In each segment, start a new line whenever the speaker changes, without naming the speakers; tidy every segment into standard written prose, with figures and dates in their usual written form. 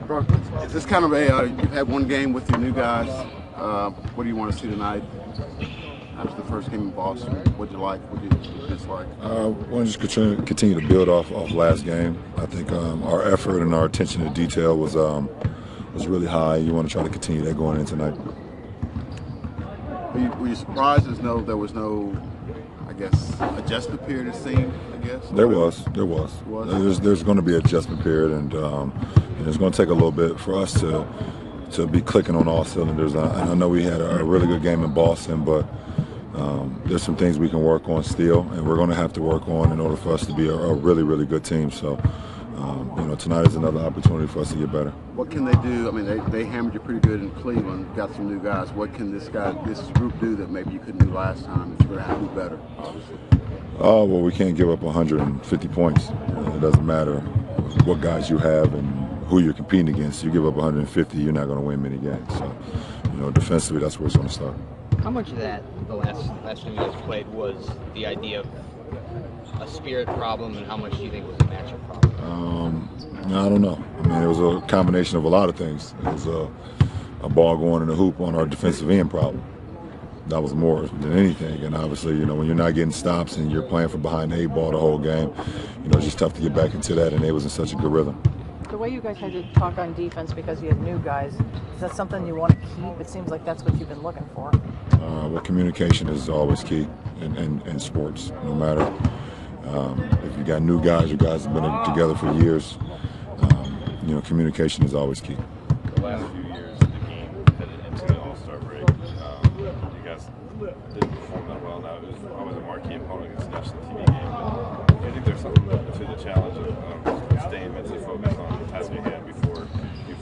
Bro, is this kind of you've had one game with your new guys. What do you want to see tonight? After the first game in Boston, what'd you like? What did you dislike?
I want to just continue to build off last game. I think our effort and our attention to detail was really high. You want to try to continue that going in tonight.
Were you surprised there was no, I guess, adjustment period, it seemed, I guess?
There was. There's going to be an adjustment period, and it's going to take a little bit for us to be clicking on all cylinders. I know we had a really good game in Boston, but there's some things we can work on still, and we're going to have to work on in order for us to be a really, really good team. So, tonight is another opportunity for us to get better. What can they do? I mean, they hammered you pretty good in Cleveland, got some new guys. What can this group do that maybe you couldn't do last time that you're going to have to do better, obviously? Well, we can't give up 150 points. It doesn't matter what guys you have and who you're competing against. You give up 150, you're not going to win many games. So, defensively, that's where it's going to start.
How much of that, the last time you guys played, was the idea of a spirit problem, and how much do you think was a matchup problem?
I don't know. I mean, it was a combination of a lot of things. It was a ball going in the hoop on our defensive end problem. That was more than anything. And obviously, when you're not getting stops and you're playing from behind the 8 ball the whole game, it's just tough to get back into that, and they was in such a good rhythm.
The way you guys had to talk on defense because you have new guys, is that something you want to keep? It seems like that's what you've been looking for.
Well, communication is always key in sports, no matter if you got new guys or guys that have been together for years. Communication is always key.
The last few years, the game headed into the All-Star break. You guys didn't perform that well. Now it was always a marquee opponent against the national TV game. But do you think there's something to the challenge of staying mentally focused on the task at hand before you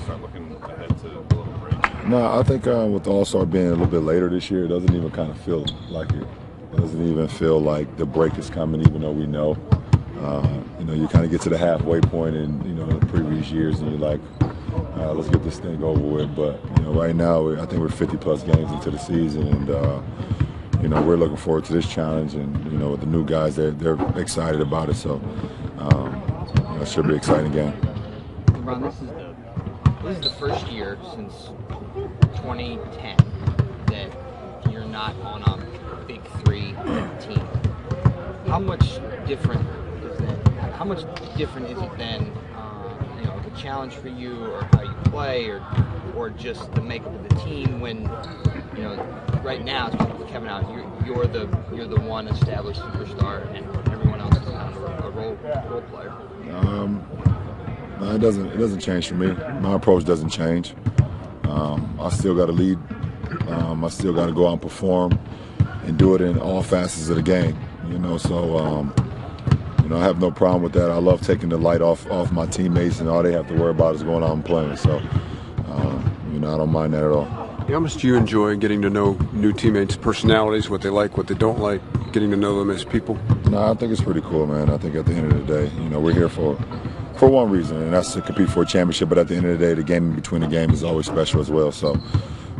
start looking ahead to the little break?
No, I think with the All-Star being a little bit later this year, it doesn't even kind of feel like it. It doesn't even feel like the break is coming, even though we know. You kind of get to the halfway point in the previous years, and you're like, let's get this thing over with. But right now, I think we're 50+ games into the season, and we're looking forward to this challenge. And with the new guys, they're excited about it. So it should be an exciting game.
LeBron, this is the first year since 2010 that you're not on a big 3 team. How much different is that? How much different is it than the challenge for you, or how you play, or just the makeup of the team? When right now, especially with Kevin out, you're the one established superstar, and everyone else is kind of a role player.
No, it doesn't change for me. My approach doesn't change. I still got to lead. I still got to go out and perform and do it in all facets of the game. So I have no problem with that. I love taking the light off my teammates, and all they have to worry about is going out and playing. So I don't mind that at all.
How much do you enjoy getting to know new teammates' personalities, what they like, what they don't like, getting to know them as people?
No, I think it's pretty cool, man. I think at the end of the day, we're here for one reason, and that's to compete for a championship. But at the end of the day, the game in between the game is always special as well. So,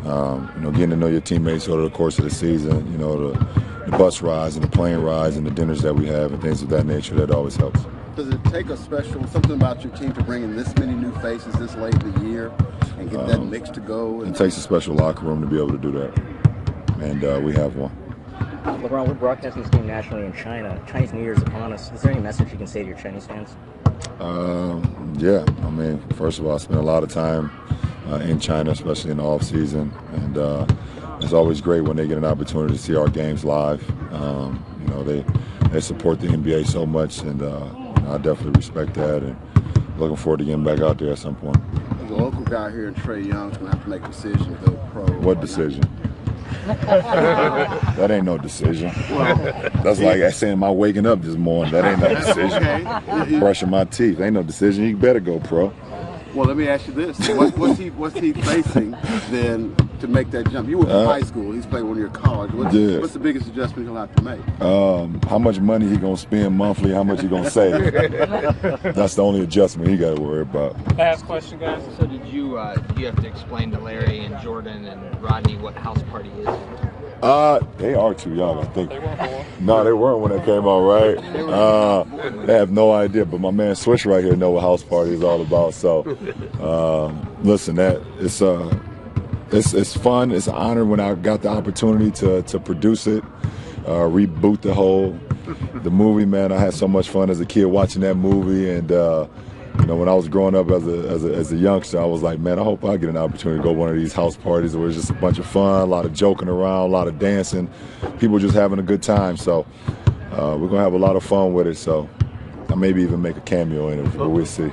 getting to know your teammates over the course of the season, the bus rides and the plane rides and the dinners that we have and things of that nature, that always helps.
Does it take something about your team to bring in this many new faces this late in the year and get that mix to go?
It takes a special locker room to be able to do that, and we have one.
LeBron, we're broadcasting this game nationally in China. Chinese New Year's upon us. Is there any message you can say to your Chinese fans?
Yeah. I mean, first of all, I spent a lot of time in China, especially in the off season, and it's always great when they get an opportunity to see our games live. They support the NBA so much, and I definitely respect that, and looking forward to getting back out there at some point.
As a local guy here in Trae Young's going to have to make a decision to go pro.
What decision? That ain't no decision. That's like saying my waking up this morning. That ain't no decision.
Okay.
Brushing my teeth ain't no decision. You better go pro.
Well, let me ask you this: what's he facing then to make that jump? You were from high school. He's played one of your college. What's the biggest adjustment he'll have to make?
How much money he gonna spend monthly? How much he gonna save? That's the only adjustment he got to worry about.
Last question, guys.
So did you have to explain to Larry and Jordan and Rodney what house party is?
They are too young, I think. No, they weren't when they came out, right? They have no idea. But my man Swish right here know what house party is all about. So, listen, it's fun. It's an honor when I got the opportunity to produce it, reboot the movie. Man, I had so much fun as a kid watching that movie, and when I was growing up as a youngster, I was like, man, I hope I get an opportunity to go to one of these house parties where it's just a bunch of fun, a lot of joking around, a lot of dancing, people just having a good time. So we're gonna have a lot of fun with it. So I maybe even make a cameo in it, but we'll see.